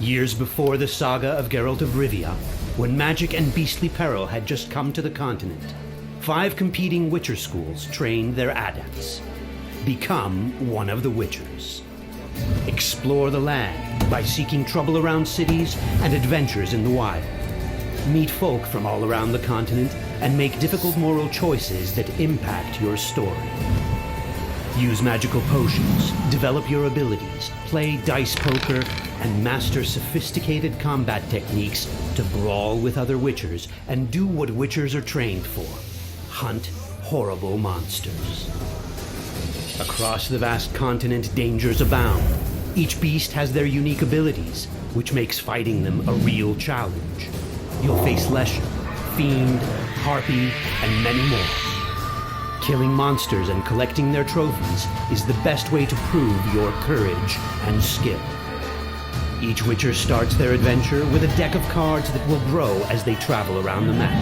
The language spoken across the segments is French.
Years before the saga of Geralt of Rivia, when magic and beastly peril had just come to the continent, 5 competing Witcher schools trained their adepts. Become one of the Witchers. Explore the land by seeking trouble around cities and adventures in the wild. Meet folk from all around the continent and make difficult moral choices that impact your story. Use magical potions, develop your abilities, play dice poker, and master sophisticated combat techniques to brawl with other Witchers and do what Witchers are trained for: hunt horrible monsters. Across the vast continent, dangers abound. Each beast has their unique abilities, which makes fighting them a real challenge. You'll face Leshen, Fiend, Harpy, and many more. Killing monsters and collecting their trophies is the best way to prove your courage and skill. Each Witcher starts their adventure with a deck of cards that will grow as they travel around the map.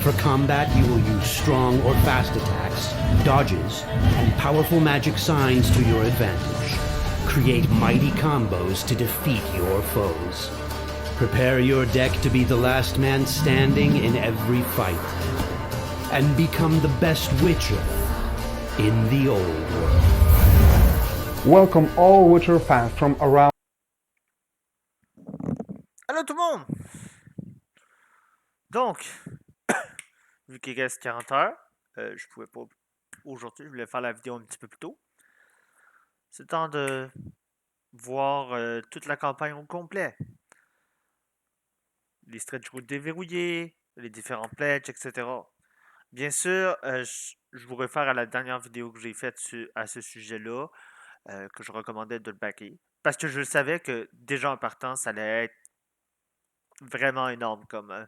For combat, you will use strong or fast attacks, dodges, and powerful magic signs to your advantage. Create mighty combos to defeat your foes. Prepare your deck to be the last man standing in every fight. And become the best Witcher in the old world. Welcome all Witcher fans from around. Allô tout le monde! Donc, vu qu'il reste 40 heures, je pouvais pas aujourd'hui, je voulais faire la vidéo un petit peu plus tôt. C'est temps de voir toute la campagne au complet. Les stretch goals déverrouillés, les différents pledges, etc. Bien sûr, je vous réfère à la dernière vidéo que j'ai faite à ce sujet-là, que je recommandais de le backer. Parce que je savais que déjà en partant, ça allait être vraiment énorme comme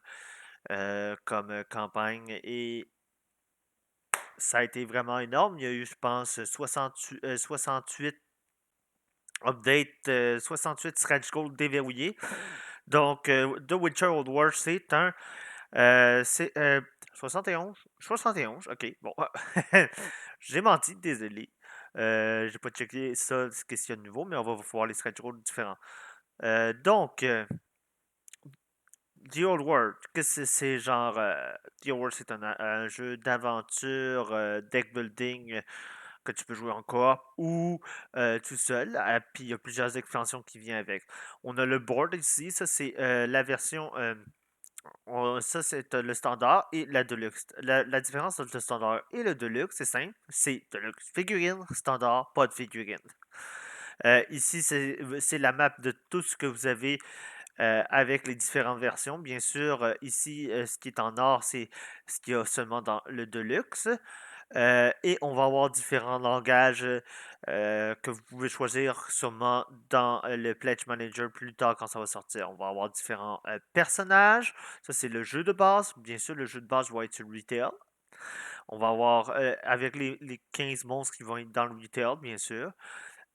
campagne et ça a été vraiment énorme. Il y a eu, je pense, 68 updates, 68 stretch goals déverrouillés. Donc, The Witcher Old War, c'est un... c'est 71? 71, ok, bon. J'ai menti, désolé. J'ai pas checké ça, ce qu'il y a de nouveau, mais on va voir les stretch goals différents. Donc, The Old World, qu'est-ce que c'est genre The Old World, c'est un jeu d'aventure, deck building que tu peux jouer en coop ou tout seul. Puis il y a plusieurs expansions qui viennent avec. On a le board ici, ça c'est la version. Ça c'est le standard et la deluxe. La différence entre le standard et le deluxe, c'est simple, c'est deluxe figurine, standard, pas de figurine. Ici, c'est la map de tout ce que vous avez avec les différentes versions. Bien sûr, ici, ce qui est en or, c'est ce qu'il y a seulement dans le Deluxe. Et on va avoir différents langages que vous pouvez choisir sûrement dans le Pledge Manager plus tard quand ça va sortir. On va avoir différents personnages. Ça, c'est le jeu de base. Bien sûr, le jeu de base va être sur Retail. On va avoir avec les 15 monstres qui vont être dans le Retail, bien sûr.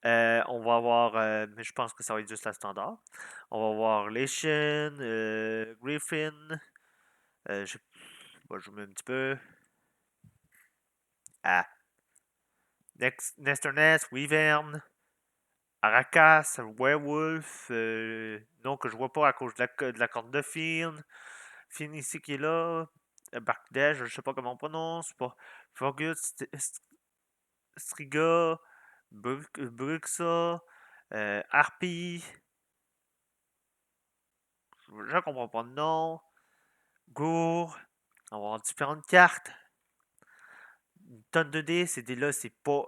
On va avoir, mais je pense que ça va être juste la standard. On va voir Leshen, Griffin. Je mets un petit peu. Ah. Nesterness, Wyvern, Aracas, Werewolf. Non, que je vois pas à cause de la corde de Finn. Finn ici qui est là. Barkdesh, je sais pas comment on prononce. Forgus, Striga, Bruxa, Harpy. Je comprends pas le nom. Gour. On va avoir différentes cartes. Une tonne de dés. Ces dés-là, c'est pas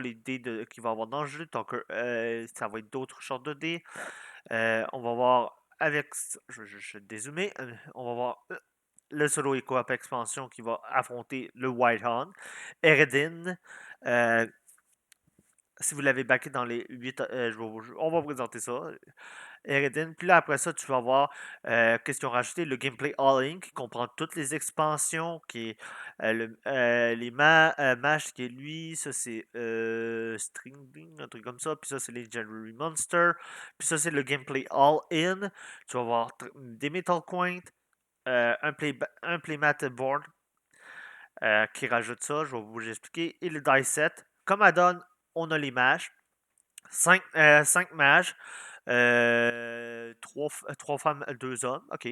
les dés qu'il va y avoir dans le jeu. Donc, ça va être d'autres sortes de dés. On va voir avec. Je vais dézoomer. On va voir le solo et co-op expansion qui va affronter le Whitehorn. Eredin. Si vous l'avez backé dans les 8. On va vous présenter ça. Eredin. Puis là, après ça, tu vas voir qu'est-ce qu'ils ont rajouté. Le gameplay All-In qui comprend toutes les expansions, qui est les Mash qui est lui. Ça, c'est String, un truc comme ça. Puis ça, c'est Legendary Monster. Puis ça, c'est le gameplay All-In. Tu vas voir des Metal Coins, un playmat board qui rajoute ça. Je vais vous expliquer. Et le die set. Comme add-on, on a les Mash. 5 mages. Trois femmes, deux hommes, ok.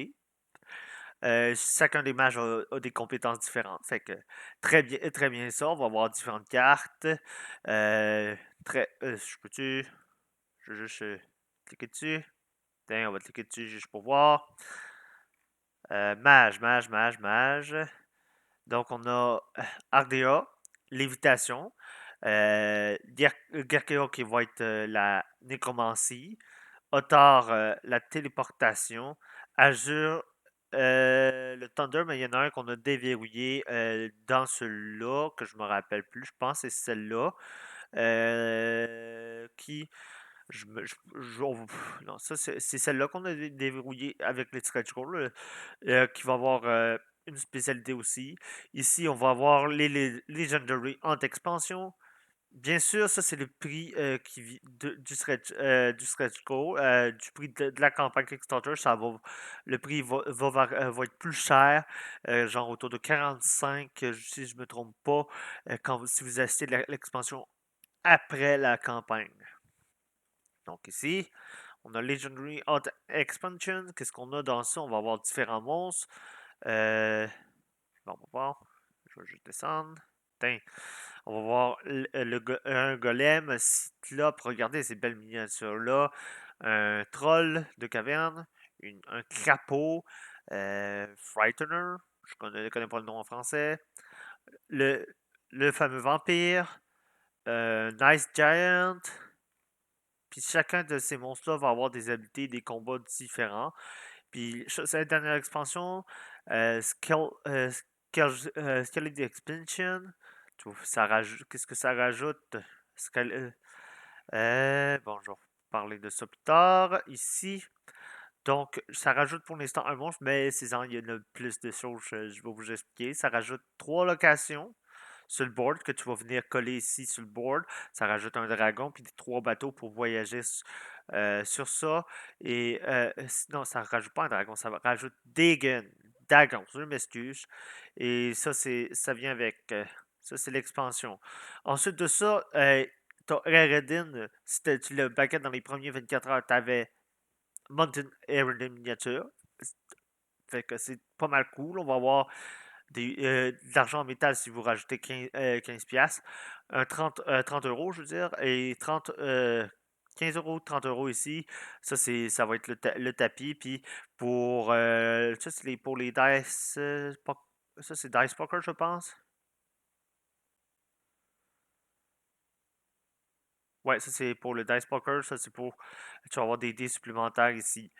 Chacun des mages a des compétences différentes. Fait que très bien ça. On va avoir différentes cartes. Euh, je peux-tu. Je vais juste cliquer dessus. Tiens, on va cliquer dessus juste pour voir. Mage. Donc, on a Ardea, Lévitation, Gerkeo qui va être la nécromancie, Otar, la téléportation, Azure, le Thunder, mais il y en a un qu'on a déverrouillé dans celui-là, que je me rappelle plus, je pense que c'est celle-là, qui non, ça, c'est celle-là qu'on a déverrouillée avec les stretch goals, qui va avoir une spécialité aussi. Ici, on va avoir les Legendary en expansion. Bien sûr, ça, c'est le prix du stretch goal, du prix de la campagne Kickstarter. Le prix va être plus cher, genre autour de 45, si je me trompe pas, si vous achetez l'expansion après la campagne. Donc ici, on a Legendary Hot Expansion. Qu'est-ce qu'on a dans ça? On va avoir différents monstres. Bon, on va voir. Je vais juste descendre. Tiens, on va voir un golem, cyclope. Regardez ces belles miniatures-là. Un troll de caverne. Un crapaud. Frightener. Je connais pas le nom en français. Le, le fameux vampire. Nice Giant. Puis chacun de ces monstres-là va avoir des habiletés, des combats différents. Puis cette dernière expansion, Skellig Expansion, qu'est-ce que ça rajoute? Bon, je vais parler de ça plus tard. Ici, donc, ça rajoute pour l'instant un monstre, mais il y en a plus de choses, je vais vous expliquer. Ça rajoute trois locations sur le board que tu vas venir coller ici sur le board. Ça rajoute un dragon puis trois bateaux pour voyager sur ça. Et non, ça rajoute pas un dragon, ça rajoute Dagon, je m'excuse. Et ça vient avec. Ça, c'est l'expansion. Ensuite de ça, t'as Eredin, si tu le baquet dans les premiers 24 heures, t'avais Mountain Eredin miniature. Fait que c'est pas mal cool. On va avoir de l'argent en métal si vous rajoutez 15 piastres. 30 euros, je veux dire. Et 15 euros, 30 euros ici. Ça va être le tapis. Puis ça, c'est pour les dice. Ça, c'est Dice Poker, je pense. Ouais, ça c'est pour le Dice Poker, ça c'est pour. Tu vas avoir des dés supplémentaires ici.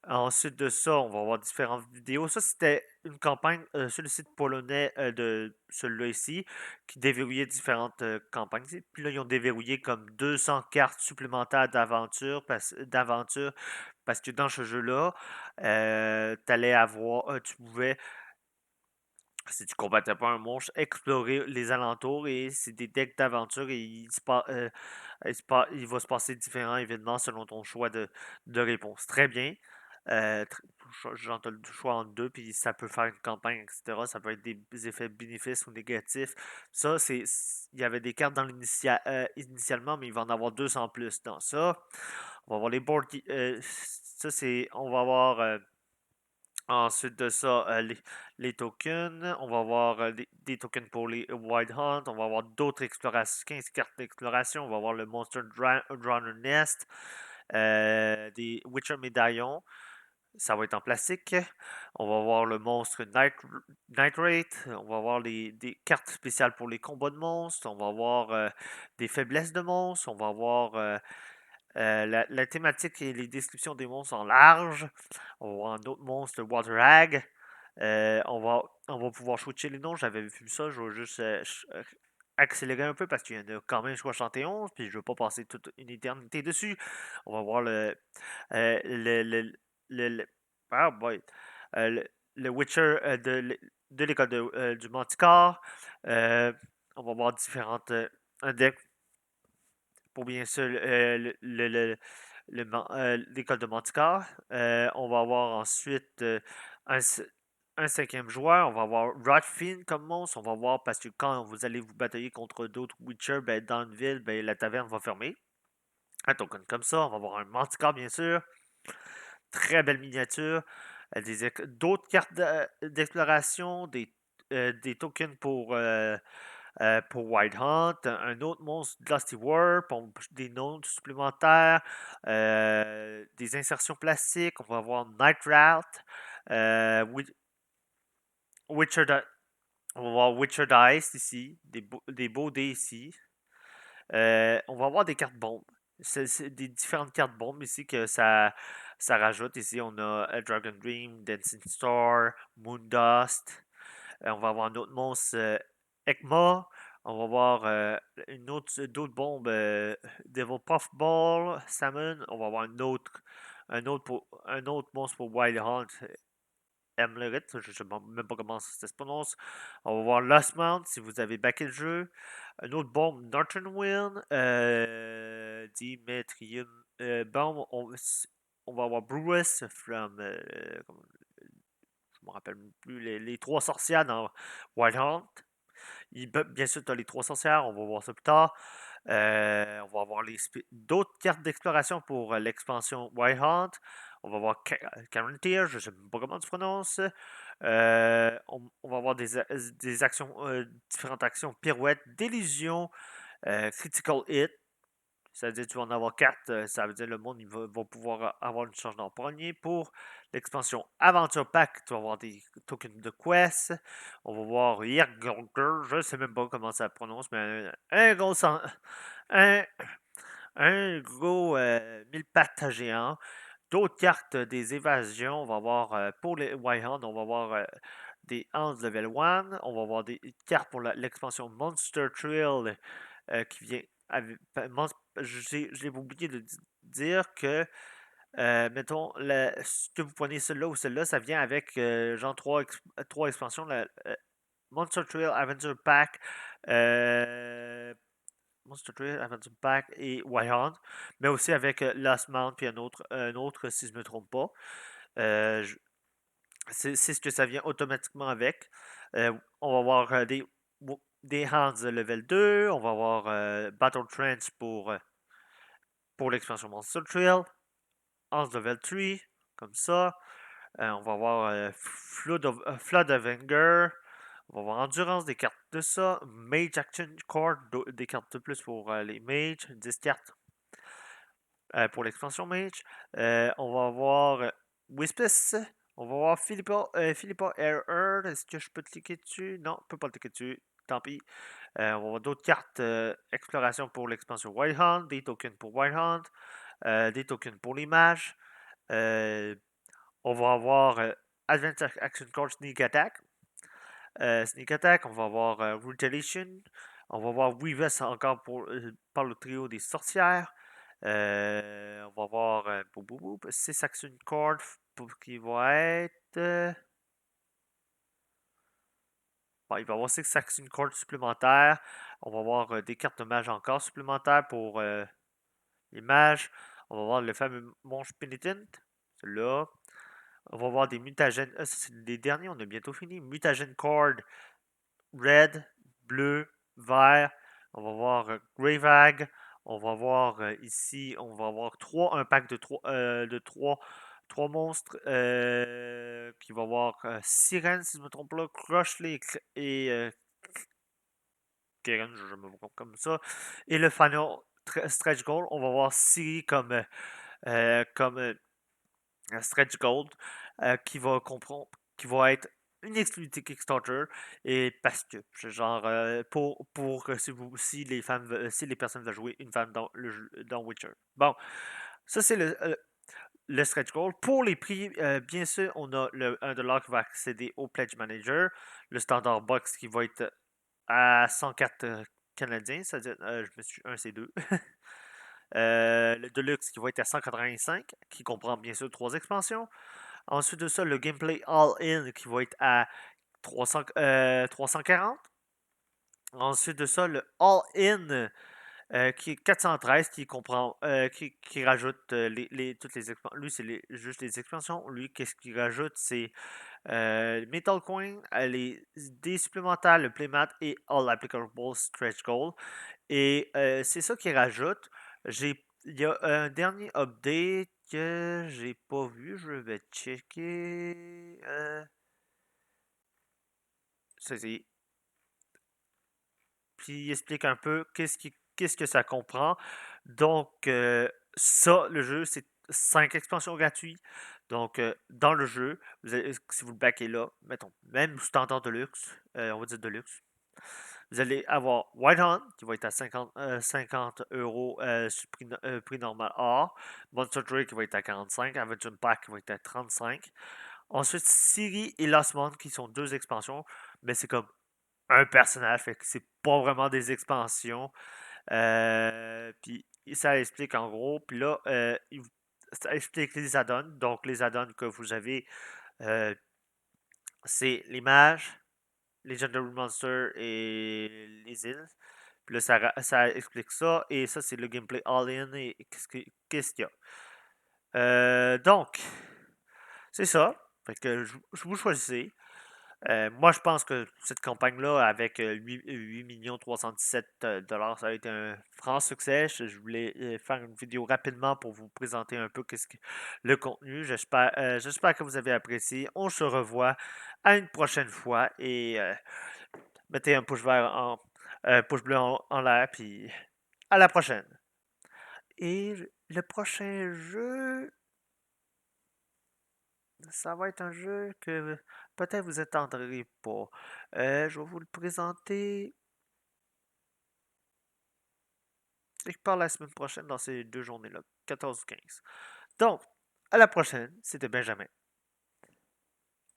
Ensuite de ça, on va avoir différentes vidéos. Ça, c'était une campagne sur le site polonais de celui-là ici, qui déverrouillait différentes campagnes. Puis là, ils ont déverrouillé comme 200 cartes supplémentaires d'aventure parce que dans ce jeu-là, tu pouvais, si tu combattais pas un monstre, explorer les alentours et c'est des decks d'aventure et il va se passer différents événements selon ton choix de réponse. Très bien. Genre, t'as le choix entre deux, puis ça peut faire une campagne, etc. Ça peut être des effets bénéfices ou négatifs. Ça, il y avait des cartes initialement, mais il va en avoir 200 plus dans ça. On va avoir les boards. Ça, on va avoir. Ensuite de ça, les tokens. On va avoir des tokens pour les Wild Hunt. On va avoir d'autres explorations, 15 cartes d'exploration. On va avoir le Monster Drowner Nest, des Witcher Médaillons. Ça va être en plastique. On va avoir le monstre Night Rate. On va avoir des cartes spéciales pour les combats de monstres. On va avoir des faiblesses de monstres. On va avoir la thématique et les descriptions des monstres en large. On va voir un autre monstre, Water Hag. On va pouvoir switcher les noms. J'avais vu ça. Je vais juste accélérer un peu parce qu'il y en a quand même 71. Puis je ne veux pas passer toute une éternité dessus. On va voir euh, le, le, le- ah boy, le Witcher de l'école du Manticore. On va voir différentes decks pour bien sûr l'école de Manticore. On va avoir ensuite un cinquième joueur. On va avoir Rodfin comme monstre. On va voir parce que quand vous allez vous batailler contre d'autres Witcher, ben, dans une ville, ben, la taverne va fermer. un token comme ça. On va avoir un Manticore, bien sûr. Très belle miniature. D'autres cartes d'exploration, des tokens pour White Hunt, un autre monstre Dusty Warp, des notes supplémentaires, des insertions plastiques. On va avoir Night Route, Witcher, on va voir Witcher Dice ici, des beaux dés ici. On va avoir des cartes bombes. C'est des différentes cartes bombes ici que ça rajoute. Ici, on a Dragon Dream, Dancing Star, Moondust. On va avoir un autre monstre, Ekma. On va avoir d'autres bombes, Devil Puffball, Salmon. On va avoir un autre monstre pour Wild Hunt, Emlerit. Je ne sais même pas comment ça se prononce. On va voir Lost Mount si vous avez backé le jeu. Un autre bombe, Northern Wind, Dimetrium Bomb. On va avoir Brewis from. Je me rappelle plus, les trois sorcières dans Wild Hunt. Bien sûr, tu as les trois sorcières, on va voir ça plus tard. On va avoir d'autres cartes d'exploration pour l'expansion Wild Hunt. On va voir Carantir, je ne sais pas comment tu prononces. On va avoir des actions, différentes actions, pirouettes, délusion, critical hit. Ça veut dire que tu vas en avoir 4. Ça veut dire que le monde va pouvoir avoir une chance d'en prendre. Pour l'expansion Aventure Pack, tu vas avoir des tokens de quest. On va voir Yergolger, je ne sais même pas comment ça se prononce, mais un, un gros mille pattes géant. D'autres cartes des évasions, on va voir pour les Whitehand, on va voir des Hands Level 1. On va voir des cartes pour l'expansion Monster Trail qui vient j'ai oublié de dire que, mettons, que vous prenez celle-là ou celle-là, ça vient avec genre trois expansions. Monster Trail Adventure Pack, euh, Monster Trail Adventure Pack et Wild, mais aussi avec Last Mount puis un autre si je ne me trompe pas. C'est ce que ça vient automatiquement avec. On va voir des Hands level 2. On va avoir Battle Trench pour l'expansion Monster Trail. Hands level 3, comme ça. On va avoir Flood of Anger. On va avoir Endurance, des cartes de ça. Mage Action Cord, des cartes de plus pour les mages. 10 cartes pour l'expansion Mage. On va avoir Wispus. On va voir Philippa Air. Est-ce que je peux cliquer dessus? Non, je peux pas cliquer dessus. Tant pis. On va avoir d'autres cartes exploration pour l'expansion Wild Hunt, des tokens pour Wild Hunt, des tokens pour les mages. On va avoir Advanced Action Card Sneak Attack. Sneak Attack, on va avoir Retaliation. On va voir Weavess encore par le trio des sorcières. On va voir 6 Action Cards qui va être. Bon, il va y avoir 6 Action Cards supplémentaires. On va voir des cartes de mage encore supplémentaires pour les mages. On va voir le fameux Monge Penitent. Celui-là. On va voir des mutagènes. C'est les derniers, on a bientôt fini. Mutagen Cord, red, bleu, vert. On va voir Gravehag. On va voir ici, on va avoir un pack de trois monstres qui va avoir Sirène, si je ne me trompe pas, Crushly et Keren, je me trompe comme ça. Et le final Stretch Goal, on va voir Siri comme Stretch Gold qui va être une exclusivité Kickstarter et parce que genre pour que si les personnes veulent jouer une femme dans Witcher. Bon, ça c'est le stretch goal. Pour les prix, bien sûr, on a le $1 qui va accéder au Pledge Manager, le standard box qui va être à 104 canadiens, c'est-à-dire je me suis un c'est deux. Le Deluxe qui va être à 185, qui comprend bien sûr 3 expansions. Ensuite de ça, le gameplay all-in qui va être à 340. Ensuite de ça, le all-in qui est 413, qui comprend, qui rajoute toutes les expansions. Lui, c'est juste les expansions. Lui, qu'est-ce qu'il rajoute? C'est Metal Coin, les dés supplémentaires, le playmat et All Applicable Stretch Goal. Et c'est ça qu'il rajoute. J'ai Il y a un dernier update que j'ai pas vu, je vais checker. C'est puis il explique un peu qu'est-ce que ça comprend. Donc, ça, le jeu, c'est 5 expansions gratuites. Donc, dans le jeu, si vous le backez là, mettons, même standard de luxe, on va dire de luxe, vous allez avoir White Hunt qui va être à 50 euros prix normal or, Monster Truck qui va être à 45, Adventure Pack qui va être à 35. Ensuite, Siri et Lost Month qui sont deux expansions, mais c'est comme un personnage, fait que c'est pas vraiment des expansions. Puis ça explique en gros, puis là, ça explique les add-ons. Donc les add-ons que vous avez, euh, c'est les mages, les Legendary Monsters et les îles. Puis là, ça explique ça. Et ça, c'est le gameplay all-in. Et qu'est-ce qu'il y a? Donc, c'est ça. Fait que vous choisissez. Moi, je pense que cette campagne-là, avec 8 317 dollars, ça a été un franc succès. Je voulais faire une vidéo rapidement pour vous présenter un peu le contenu. J'espère que vous avez apprécié. On se revoit à une prochaine fois et mettez un pouce bleu en l'air, puis à la prochaine. Et le prochain jeu, ça va être un jeu que peut-être vous attendrez pas. Je vais vous le présenter quelque part la semaine prochaine dans ces deux journées-là, 14 ou 15. Donc, à la prochaine, c'était Benjamin.